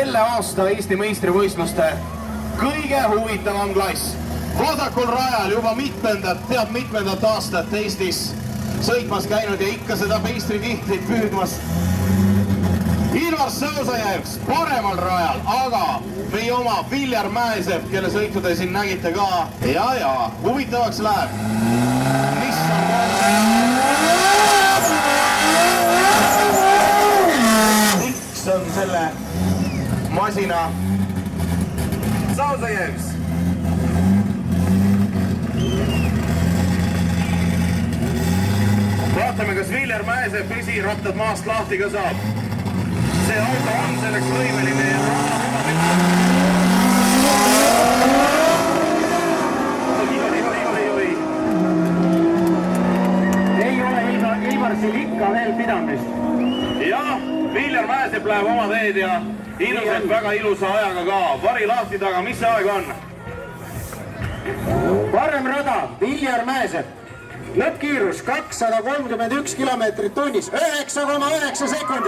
selle aasta Eesti meistrivõistluste kõige huvitavam klass. Vasakul rajal juba mitmendat aastat Eestis sõitmas käinud ja ikka seda meistritiitlit püüdmas. Ilvar Sõusajärv paremal rajal, aga meie oma Viljar Mäesepp, kelle sõitu te siin nägite ka. Ja, huvitavaks läheb. Miks on selle masina Sõusajärv? Vaatame, kas Viljar Mäesepp esirattad maast lahti ka saab. See auto on selleks võimeline ja ei ole Ivarsil ikka veel pidamist. Jah, Viljar Mäesepp läheb oma teed ja ilmselt väga ilusa ajaga ka. Vari lahti taga, mis see aeg on? Parem rada, Viljar Mäesepp. Lõppkiirus 231 kilomeetrit tunnis, 9,9 sekundit.